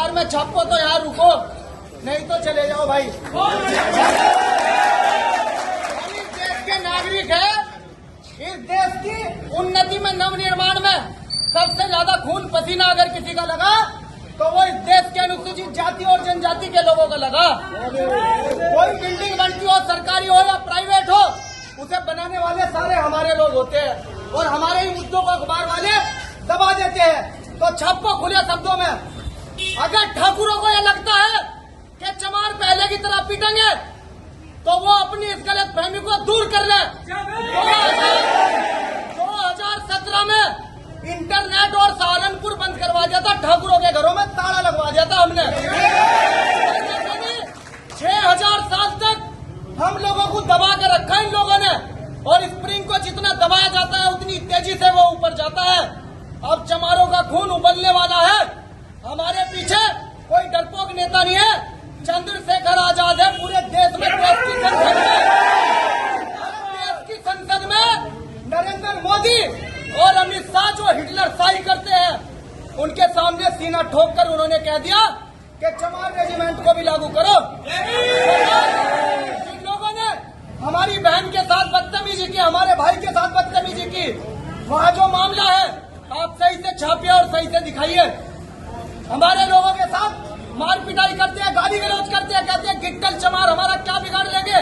अखबार में छापो तो यार रुको, नहीं तो चले जाओ भाई। हम इस देश के नागरिक है, इस देश की उन्नति में, नवनिर्माण में सबसे ज्यादा खून पसीना अगर किसी का लगा तो वो इस देश के अनुसूचित जाति और जनजाति के लोगों का लगा। कोई बिल्डिंग बनती हो, सरकारी हो या प्राइवेट हो, उसे बनाने वाले सारे हमारे लोग होते हैं और हमारे ही मुद्दों को अखबार वाले दबा देते हैं। तो छापो खुले शब्दों में, अगर ठाकुरों को यह लगता है कि चमार पहले की तरह पीटेंगे तो वो अपनी इस गलत फहमी को दूर कर ले। 2017 में इंटरनेट और सहारनपुर बंद करवा दिया था, ठाकुरों के घरों में ताला लगवा दिया था हमने। 6000 साल तक हम लोगों को दबा के रखा इन लोगों ने, और स्प्रिंग को जितना दबाया जाता है उतनी तेजी से वो ऊपर जाता है। अब चमारों का खून उबलने वाला है। हमारे पीछे कोई डरपोक नेता नहीं है, चंद्रशेखर आजाद है पूरे देश में। देश की संसद में नरेंद्र मोदी और अमित शाह जो हिटलर शाही करते हैं, उनके सामने सीना ठोक कर उन्होंने कह दिया कि चमार रेजिमेंट को भी लागू करो। जिन लोगों ने हमारी बहन के साथ बदतमीजी की, हमारे भाई के साथ बदतमीजी की, वहाँ जो मामला है आप सही से छापिए और सही से दिखाइए। हमारे लोगों के साथ मार पिटाई करते हैं, गाली गलौज करते हैं, कहते हैं गिट्टल चमार हमारा क्या बिगाड़ लेंगे,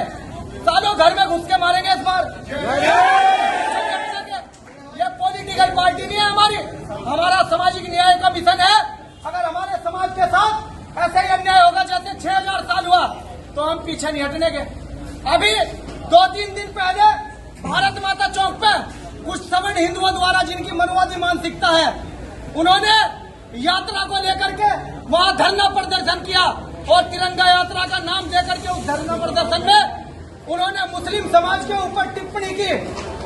सालों घर में घुस के मारेंगे इस बार। ये पॉलिटिकल पार्टी नहीं है हमारी, हमारा सामाजिक न्याय का मिशन है। अगर हमारे समाज के साथ ऐसा ही अन्याय होगा जैसे 6000 साल हुआ तो हम पीछे नहीं हटने के। अभी 2-3 दिन पहले भारत माता चौक पे कुछ सवर्ण हिंदुओं द्वारा, जिनकी मनुवादी मानसिकता है, उन्होंने यात्रा को लेकर के वहां धरना प्रदर्शन किया और तिरंगा यात्रा का नाम देकर के उस धरना प्रदर्शन में उन्होंने मुस्लिम समाज के ऊपर टिप्पणी की,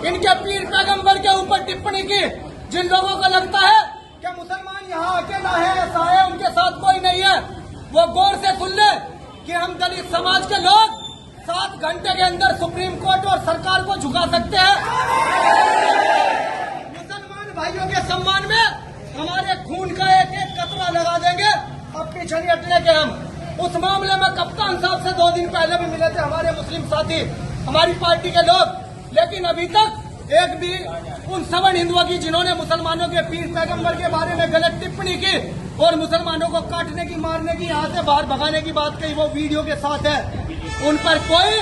इनके पीर पैगंबर के ऊपर टिप्पणी की। जिन लोगों को लगता है कि मुसलमान यहाँ अकेला है, ऐसा है, उनके साथ कोई नहीं है, वो गौर से सुन ले कि हम दलित समाज के लोग 7 घंटे के अंदर सुप्रीम कोर्ट और सरकार को झुका सकते हैं। मुसलमान भाइयों के सम्मान में हमारे खून का एक एक कतरा लगा देंगे। अब पीछे नहीं हटने के हम। उस मामले में कप्तान साहब से 2 दिन पहले भी मिले थे हमारे मुस्लिम साथी, हमारी पार्टी के लोग, लेकिन अभी तक एक भी उन सवर्ण हिंदुओं की, जिन्होंने मुसलमानों के पीर पैगंबर के बारे में गलत टिप्पणी की और मुसलमानों को काटने की, मारने की, यहाँ से बाहर भगाने की बात कही, वो वीडियो के साथ है, उन पर कोई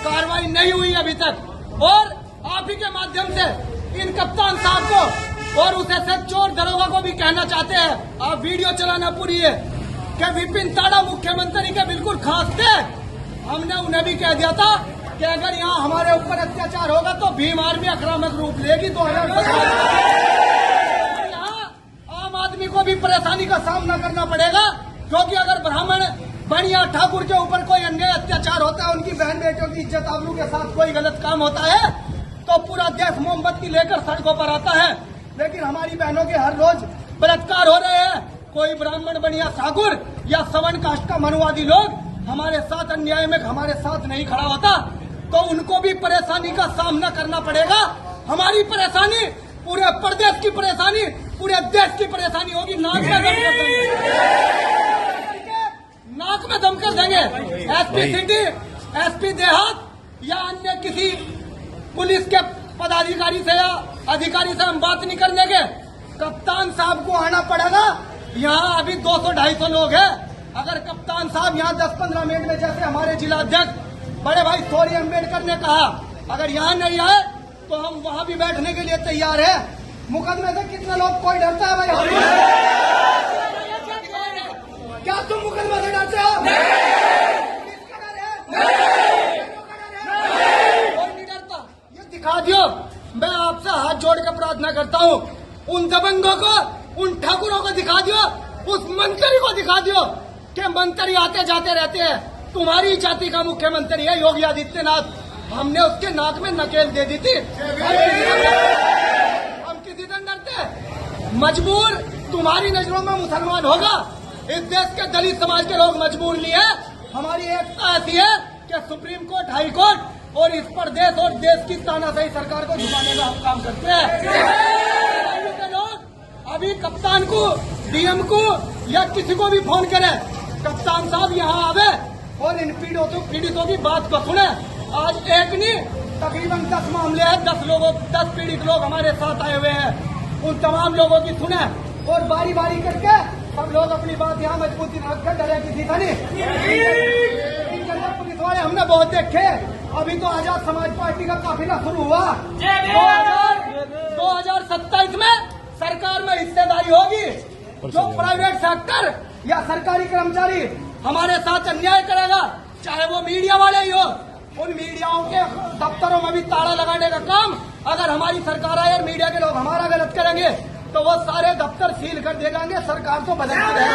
कार्रवाई नहीं हुई अभी तक। और आप ही के माध्यम से इन कप्तान साहब को और उस एसएस चोर दरोगा को भी कहना चाहते हैं, आप वीडियो चलाना पूरी है कि विपिन ताड़ा मुख्यमंत्री के बिल्कुल खास थे। हमने उन्हें भी कह दिया था कि अगर यहाँ हमारे ऊपर अत्याचार होगा तो भीम आर्मी आक्रामक रूप लेगी। 2017 यहाँ आम आदमी को भी परेशानी का सामना करना पड़ेगा, क्योंकि अगर ब्राह्मण बनिया ठाकुर के ऊपर कोई अन्याय अत्याचार होता है, उनकी बहन बेटियों की इज्जत आबरू के साथ कोई गलत काम होता है, तो पूरा देश मोमबत्ती लेकर सड़कों पर आता है। लेकिन हमारी बहनों के हर रोज बलात्कार हो रहे हैं। कोई ब्राह्मण बनिया ठाकुर या सवर्ण कास्ट का मनुवादी लोग हमारे साथ अन्याय में हमारे साथ नहीं खड़ा होता तो उनको भी परेशानी का सामना करना पड़ेगा। हमारी परेशानी पूरे प्रदेश की परेशानी, पूरे देश की परेशानी होगी। नाक में दमकल देंगे। एसपी सिटी, एसपी देहात या अन्य किसी पुलिस के पदाधिकारी से या अधिकारी से हम बात नहीं करने के। कप्तान साहब को आना पड़ेगा। यहाँ अभी 200-250 लोग हैं। अगर कप्तान साहब यहाँ 10-15 मिनट में, जैसे हमारे जिला अध्यक्ष बड़े भाई सौरी अम्बेडकर ने कहा, अगर यहाँ नहीं आए तो हम वहाँ भी बैठने के लिए तैयार है। मुकदमे से कितने लोग, कोई डरता है भाई? क्या तुम मुकदमे से डरते हो? कोई नहीं डरता। ये दिखा दियो। मैं आपसे हाथ जोड़ के प्रार्थना करता हूँ, उन दबंगों को, उन ठाकुरों को दिखा दियो, उस मंत्री को दिखा दियो कि मंत्री आते जाते रहते हैं। तुम्हारी जाति का मुख्यमंत्री है योगी आदित्यनाथ। हमने उसके नाक में नकेल दे दी थी। हम किसी दिन डरते? मजबूर तुम्हारी नजरों में मुसलमान होगा। इस देश के दलित समाज के लोग मजबूर नहीं है। हमारी एकता ऐसी है कि सुप्रीम कोर्ट, हाई कोर्ट और इस प्रदेश और देश की तानाशाही सरकार को झुकाने का हम काम करते हैं। अभी कप्तान को, डीएम को या किसी को भी फोन करे, कप्तान साहब यहाँ आवे और इन पीड़ितों की बात को सुने। आज एक नहीं तकरीबन 10 मामले हैं, 10 पीड़ित लोग हमारे साथ आए हुए हैं। उन तमाम लोगों की सुने और बारी बारी करके सब लोग अपनी बात यहाँ मजबूती रखकर डरे किसी का नहीं। पुलिस वाले हमने बहुत देखे। अभी तो आजाद समाज पार्टी का काफिला शुरू हुआ। 2027 में सरकार में हिस्सेदारी होगी। जो प्राइवेट सेक्टर या सरकारी कर्मचारी हमारे साथ अन्याय करेगा, चाहे वो मीडिया वाले ही हो, उन मीडियाओं के दफ्तरों में भी ताला लगाने का काम अगर हमारी सरकार आए और मीडिया के लोग हमारा गलत करेंगे तो वो सारे दफ्तर सील कर दे जाएंगे। सरकार तो बदलती रहेगी।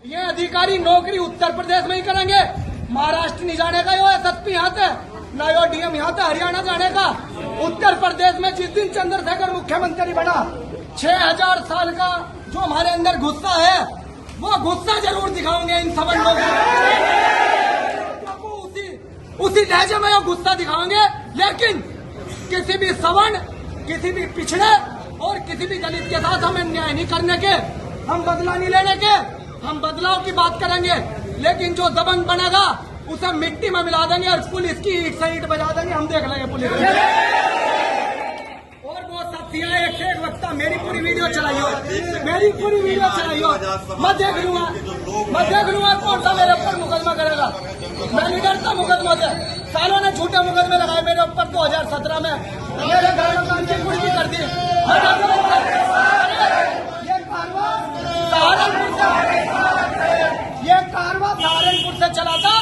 ये अधिकारी नौकरी उत्तर प्रदेश में ही करेंगे, महाराष्ट्र नहीं जाने का। यो एसएसपी यहाँ थे न, यो डीएम यहाँ थे हरियाणा जाने का। उत्तर प्रदेश में जिस दिन चंद्रशेखर मुख्यमंत्री बना, 6000 साल का जो हमारे अंदर गुस्सा है वो गुस्सा जरूर दिखाओगे इन सब लोगों को। उसी लहजे में वो गुस्सा दिखाएंगे, लेकिन किसी भी सवर्ण, किसी भी पिछड़े और किसी भी दलित के साथ हमें न्याय नहीं करने के, हम बदला नहीं लेने के, हम बदलाव की बात करेंगे। लेकिन जो दबंग बनेगा उसे मिट्टी में मिला देंगे और पुलिस की ईट से ईट बजा देंगे। हम देख लेंगे पुलिस। और वो साथियां एक से एक वक्ता मेरी पूरी वीडियो चलाइयो, मेरी पूरी वीडियो चलाइयो। मैं देख लूंगा कौन सा मेरे ऊपर मुकदमा करेगा। मैं नहीं डरता मुकदमा से। सालों ने झूठे मुकदमे लगाए मेरे ऊपर। 2017 में मेरे घर में की कुर्सी कर दी। ये कारवा सहारनपुर से चला था।